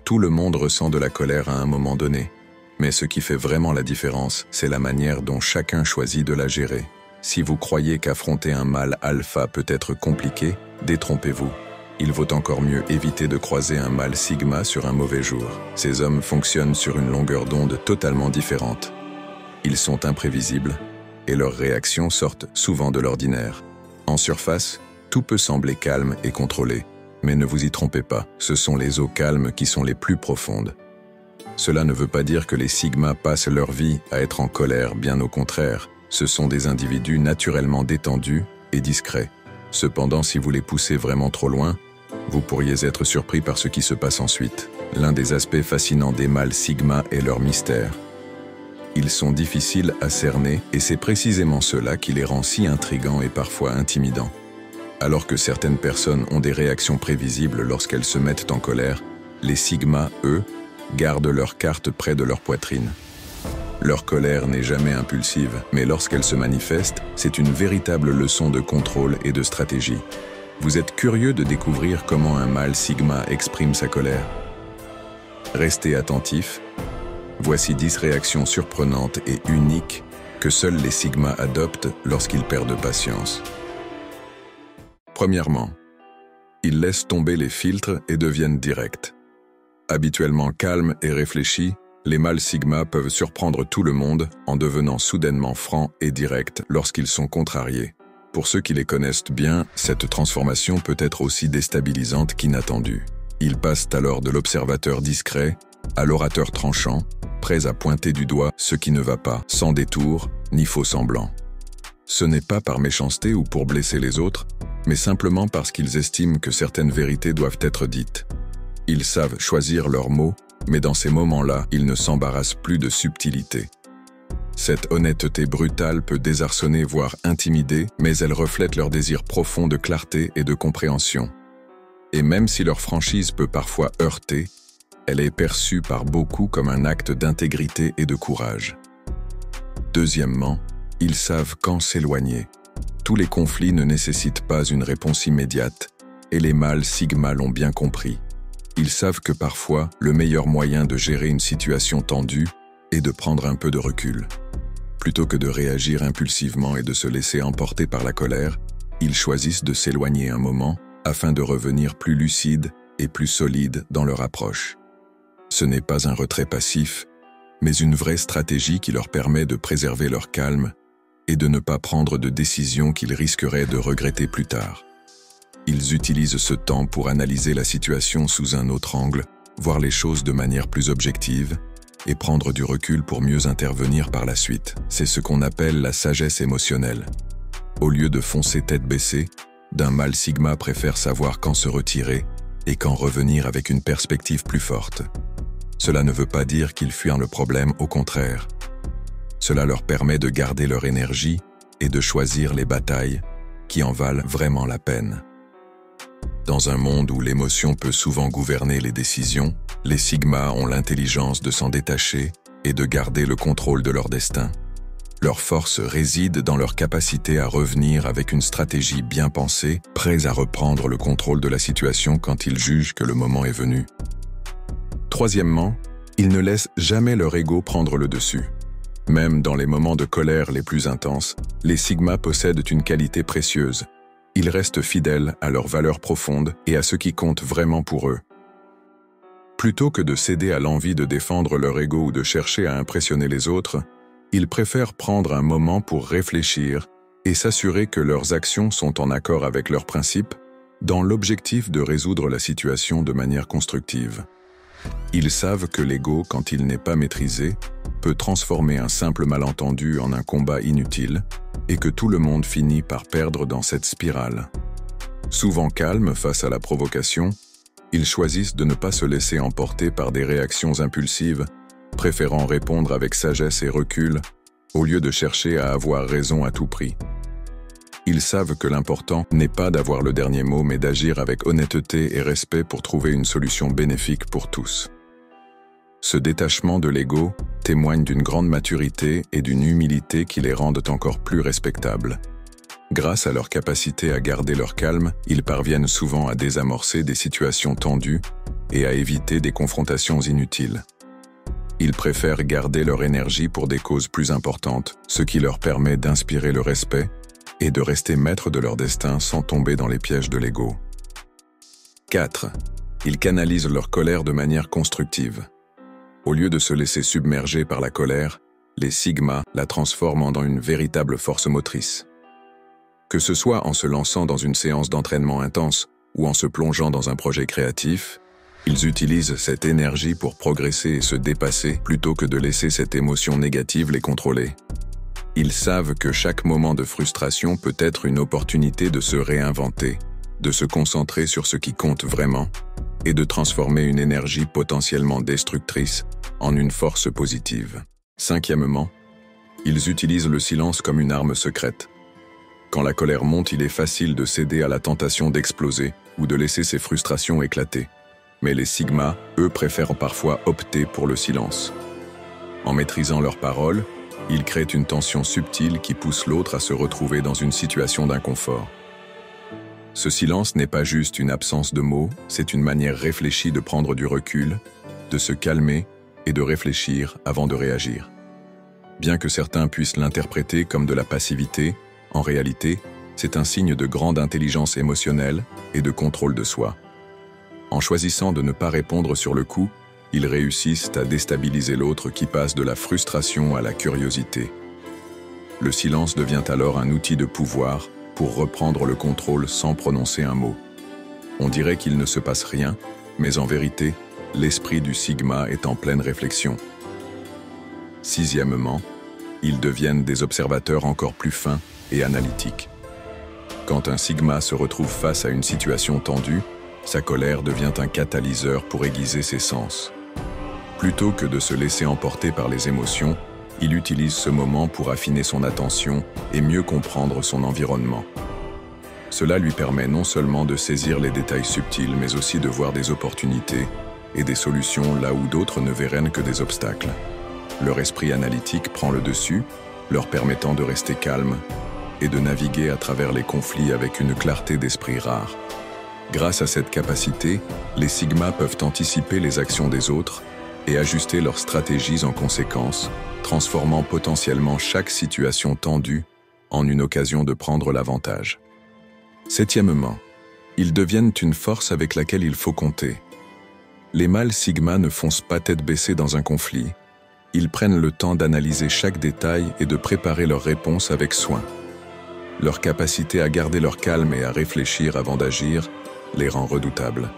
Tout le monde ressent de la colère à un moment donné. Mais ce qui fait vraiment la différence, c'est la manière dont chacun choisit de la gérer. Si vous croyez qu'affronter un mâle alpha peut être compliqué, détrompez-vous. Il vaut encore mieux éviter de croiser un mâle sigma sur un mauvais jour. Ces hommes fonctionnent sur une longueur d'onde totalement différente. Ils sont imprévisibles et leurs réactions sortent souvent de l'ordinaire. En surface, tout peut sembler calme et contrôlé. Mais ne vous y trompez pas, ce sont les eaux calmes qui sont les plus profondes. Cela ne veut pas dire que les sigmas passent leur vie à être en colère, bien au contraire. Ce sont des individus naturellement détendus et discrets. Cependant, si vous les poussez vraiment trop loin, vous pourriez être surpris par ce qui se passe ensuite. L'un des aspects fascinants des mâles sigma est leur mystère. Ils sont difficiles à cerner et c'est précisément cela qui les rend si intrigants et parfois intimidants. Alors que certaines personnes ont des réactions prévisibles lorsqu'elles se mettent en colère, les sigmas, eux, gardent leurs cartes près de leur poitrine. Leur colère n'est jamais impulsive, mais lorsqu'elle se manifeste, c'est une véritable leçon de contrôle et de stratégie. Vous êtes curieux de découvrir comment un mâle sigma exprime sa colère? Restez attentif. Voici 10 réactions surprenantes et uniques que seuls les sigmas adoptent lorsqu'ils perdent patience. Premièrement, ils laissent tomber les filtres et deviennent directs. Habituellement calmes et réfléchis, les mâles sigma peuvent surprendre tout le monde en devenant soudainement francs et directs lorsqu'ils sont contrariés. Pour ceux qui les connaissent bien, cette transformation peut être aussi déstabilisante qu'inattendue. Ils passent alors de l'observateur discret à l'orateur tranchant, prêts à pointer du doigt ce qui ne va pas, sans détour ni faux semblant. Ce n'est pas par méchanceté ou pour blesser les autres, mais simplement parce qu'ils estiment que certaines vérités doivent être dites. Ils savent choisir leurs mots, mais dans ces moments-là, ils ne s'embarrassent plus de subtilité. Cette honnêteté brutale peut désarçonner, voire intimider, mais elle reflète leur désir profond de clarté et de compréhension. Et même si leur franchise peut parfois heurter, elle est perçue par beaucoup comme un acte d'intégrité et de courage. Deuxièmement, ils savent quand s'éloigner. Tous les conflits ne nécessitent pas une réponse immédiate, et les mâles sigma l'ont bien compris. Ils savent que parfois, le meilleur moyen de gérer une situation tendue est de prendre un peu de recul. Plutôt que de réagir impulsivement et de se laisser emporter par la colère, ils choisissent de s'éloigner un moment afin de revenir plus lucides et plus solides dans leur approche. Ce n'est pas un retrait passif, mais une vraie stratégie qui leur permet de préserver leur calme et de ne pas prendre de décisions qu'ils risqueraient de regretter plus tard. Ils utilisent ce temps pour analyser la situation sous un autre angle, voir les choses de manière plus objective et prendre du recul pour mieux intervenir par la suite. C'est ce qu'on appelle la sagesse émotionnelle. Au lieu de foncer tête baissée, d'un mâle sigma préfère savoir quand se retirer et quand revenir avec une perspective plus forte. Cela ne veut pas dire qu'ils fuient le problème, au contraire. Cela leur permet de garder leur énergie et de choisir les batailles qui en valent vraiment la peine. Dans un monde où l'émotion peut souvent gouverner les décisions, les sigmas ont l'intelligence de s'en détacher et de garder le contrôle de leur destin. Leur force réside dans leur capacité à revenir avec une stratégie bien pensée, prêts à reprendre le contrôle de la situation quand ils jugent que le moment est venu. Troisièmement, ils ne laissent jamais leur ego prendre le dessus. Même dans les moments de colère les plus intenses, les sigmas possèdent une qualité précieuse. Ils restent fidèles à leurs valeurs profondes et à ce qui compte vraiment pour eux. Plutôt que de céder à l'envie de défendre leur ego ou de chercher à impressionner les autres, ils préfèrent prendre un moment pour réfléchir et s'assurer que leurs actions sont en accord avec leurs principes, dans l'objectif de résoudre la situation de manière constructive. Ils savent que l'ego, quand il n'est pas maîtrisé, peut transformer un simple malentendu en un combat inutile, et que tout le monde finit par perdre dans cette spirale. Souvent calmes face à la provocation, ils choisissent de ne pas se laisser emporter par des réactions impulsives, préférant répondre avec sagesse et recul, au lieu de chercher à avoir raison à tout prix. Ils savent que l'important n'est pas d'avoir le dernier mot, mais d'agir avec honnêteté et respect pour trouver une solution bénéfique pour tous. Ce détachement de l'ego témoigne d'une grande maturité et d'une humilité qui les rendent encore plus respectables. Grâce à leur capacité à garder leur calme, ils parviennent souvent à désamorcer des situations tendues et à éviter des confrontations inutiles. Ils préfèrent garder leur énergie pour des causes plus importantes, ce qui leur permet d'inspirer le respect et de rester maîtres de leur destin sans tomber dans les pièges de l'ego. 4. Ils canalisent leur colère de manière constructive. Au lieu de se laisser submerger par la colère, les sigmas la transforment en une véritable force motrice. Que ce soit en se lançant dans une séance d'entraînement intense ou en se plongeant dans un projet créatif, ils utilisent cette énergie pour progresser et se dépasser plutôt que de laisser cette émotion négative les contrôler. Ils savent que chaque moment de frustration peut être une opportunité de se réinventer, de se concentrer sur ce qui compte vraiment et de transformer une énergie potentiellement destructrice en une force positive. 5. Ils utilisent le silence comme une arme secrète. Quand la colère monte, il est facile de céder à la tentation d'exploser ou de laisser ses frustrations éclater. Mais les sigmas, eux, préfèrent parfois opter pour le silence. En maîtrisant leurs paroles, ils créent une tension subtile qui pousse l'autre à se retrouver dans une situation d'inconfort. Ce silence n'est pas juste une absence de mots, c'est une manière réfléchie de prendre du recul, de se calmer et de réfléchir avant de réagir. Bien que certains puissent l'interpréter comme de la passivité, en réalité, c'est un signe de grande intelligence émotionnelle et de contrôle de soi. En choisissant de ne pas répondre sur le coup, ils réussissent à déstabiliser l'autre qui passe de la frustration à la curiosité. Le silence devient alors un outil de pouvoir pour reprendre le contrôle sans prononcer un mot. On dirait qu'il ne se passe rien, mais en vérité, l'esprit du sigma est en pleine réflexion. 6. Ils deviennent des observateurs encore plus fins et analytiques. Quand un sigma se retrouve face à une situation tendue, sa colère devient un catalyseur pour aiguiser ses sens. Plutôt que de se laisser emporter par les émotions, il utilise ce moment pour affiner son attention et mieux comprendre son environnement. Cela lui permet non seulement de saisir les détails subtils, mais aussi de voir des opportunités et des solutions là où d'autres ne verraient que des obstacles. Leur esprit analytique prend le dessus, leur permettant de rester calmes et de naviguer à travers les conflits avec une clarté d'esprit rare. Grâce à cette capacité, les sigmas peuvent anticiper les actions des autres et ajuster leurs stratégies en conséquence, transformant potentiellement chaque situation tendue en une occasion de prendre l'avantage. 7. Ils deviennent une force avec laquelle il faut compter. Les mâles sigma ne foncent pas tête baissée dans un conflit. Ils prennent le temps d'analyser chaque détail et de préparer leurs réponses avec soin. Leur capacité à garder leur calme et à réfléchir avant d'agir les rend redoutables.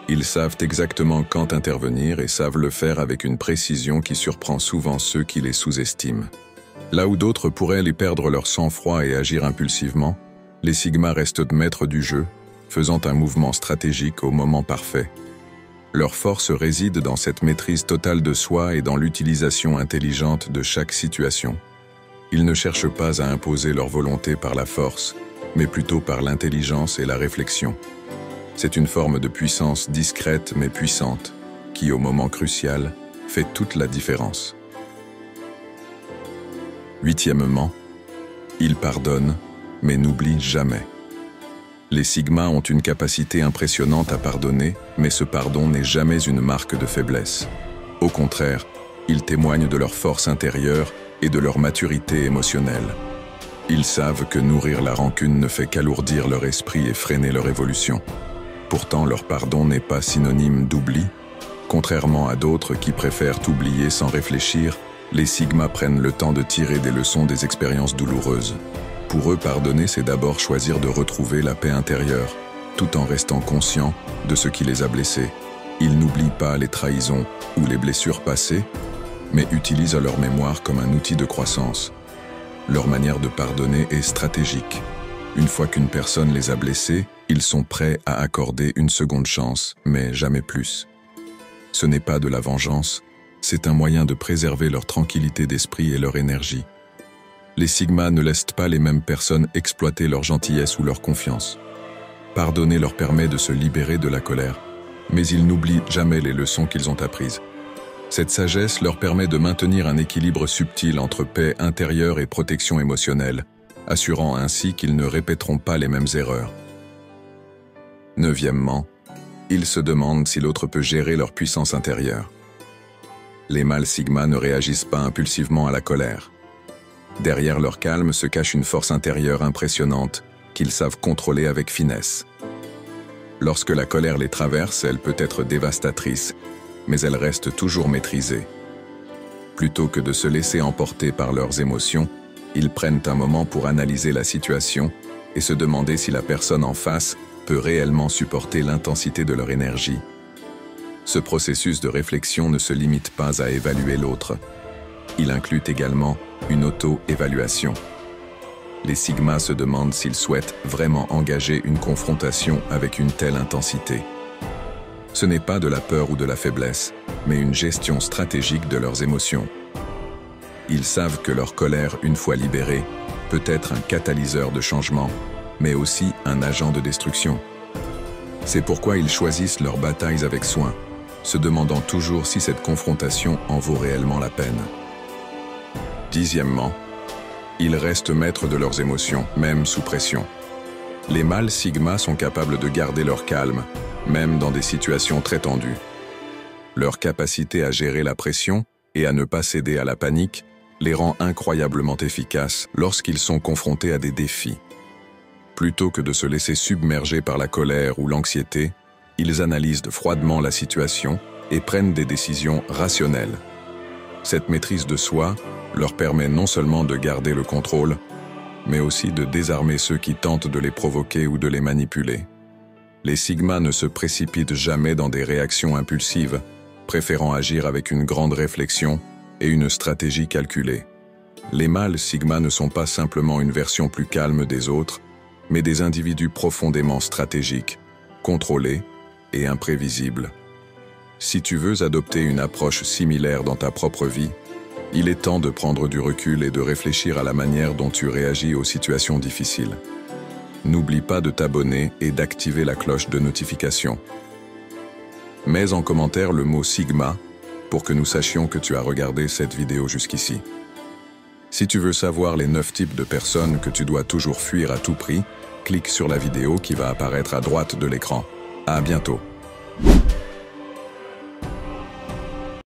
Ils savent exactement quand intervenir et savent le faire avec une précision qui surprend souvent ceux qui les sous-estiment. Là où d'autres pourraient les perdre leur sang-froid et agir impulsivement, les sigmas restent maîtres du jeu, faisant un mouvement stratégique au moment parfait. Leur force réside dans cette maîtrise totale de soi et dans l'utilisation intelligente de chaque situation. Ils ne cherchent pas à imposer leur volonté par la force, mais plutôt par l'intelligence et la réflexion. C'est une forme de puissance discrète mais puissante, qui au moment crucial fait toute la différence. 8. Ils pardonnent, mais n'oublient jamais. Les sigmas ont une capacité impressionnante à pardonner, mais ce pardon n'est jamais une marque de faiblesse. Au contraire, ils témoignent de leur force intérieure et de leur maturité émotionnelle. Ils savent que nourrir la rancune ne fait qu'alourdir leur esprit et freiner leur évolution. Pourtant, leur pardon n'est pas synonyme d'oubli. Contrairement à d'autres qui préfèrent oublier sans réfléchir, les sigmas prennent le temps de tirer des leçons des expériences douloureuses. Pour eux, pardonner, c'est d'abord choisir de retrouver la paix intérieure, tout en restant conscients de ce qui les a blessés. Ils n'oublient pas les trahisons ou les blessures passées, mais utilisent leur mémoire comme un outil de croissance. Leur manière de pardonner est stratégique. Une fois qu'une personne les a blessés, ils sont prêts à accorder une seconde chance, mais jamais plus. Ce n'est pas de la vengeance, c'est un moyen de préserver leur tranquillité d'esprit et leur énergie. Les sigmas ne laissent pas les mêmes personnes exploiter leur gentillesse ou leur confiance. Pardonner leur permet de se libérer de la colère, mais ils n'oublient jamais les leçons qu'ils ont apprises. Cette sagesse leur permet de maintenir un équilibre subtil entre paix intérieure et protection émotionnelle, assurant ainsi qu'ils ne répéteront pas les mêmes erreurs. 9. Ils se demandent si l'autre peut gérer leur puissance intérieure. Les mâles sigma ne réagissent pas impulsivement à la colère. Derrière leur calme se cache une force intérieure impressionnante qu'ils savent contrôler avec finesse. Lorsque la colère les traverse, elle peut être dévastatrice, mais elle reste toujours maîtrisée. Plutôt que de se laisser emporter par leurs émotions, ils prennent un moment pour analyser la situation et se demander si la personne en face peut réellement supporter l'intensité de leur énergie. Ce processus de réflexion ne se limite pas à évaluer l'autre. Il inclut également une auto-évaluation. Les sigmas se demandent s'ils souhaitent vraiment engager une confrontation avec une telle intensité. Ce n'est pas de la peur ou de la faiblesse, mais une gestion stratégique de leurs émotions. Ils savent que leur colère, une fois libérée, peut être un catalyseur de changement, mais aussi un agent de destruction. C'est pourquoi ils choisissent leurs batailles avec soin, se demandant toujours si cette confrontation en vaut réellement la peine. Dixièmement, ils restent maîtres de leurs émotions, même sous pression. Les mâles sigma sont capables de garder leur calme, même dans des situations très tendues. Leur capacité à gérer la pression et à ne pas céder à la panique les rend incroyablement efficaces lorsqu'ils sont confrontés à des défis. Plutôt que de se laisser submerger par la colère ou l'anxiété, ils analysent froidement la situation et prennent des décisions rationnelles. Cette maîtrise de soi leur permet non seulement de garder le contrôle, mais aussi de désarmer ceux qui tentent de les provoquer ou de les manipuler. Les sigmas ne se précipitent jamais dans des réactions impulsives, préférant agir avec une grande réflexion et une stratégie calculée. Les mâles sigma ne sont pas simplement une version plus calme des autres, mais des individus profondément stratégiques, contrôlés et imprévisibles. Si tu veux adopter une approche similaire dans ta propre vie, il est temps de prendre du recul et de réfléchir à la manière dont tu réagis aux situations difficiles. N'oublie pas de t'abonner et d'activer la cloche de notification. Mets en commentaire le mot Sigma pour que nous sachions que tu as regardé cette vidéo jusqu'ici. Si tu veux savoir les 9 types de personnes que tu dois toujours fuir à tout prix, clique sur la vidéo qui va apparaître à droite de l'écran. À bientôt.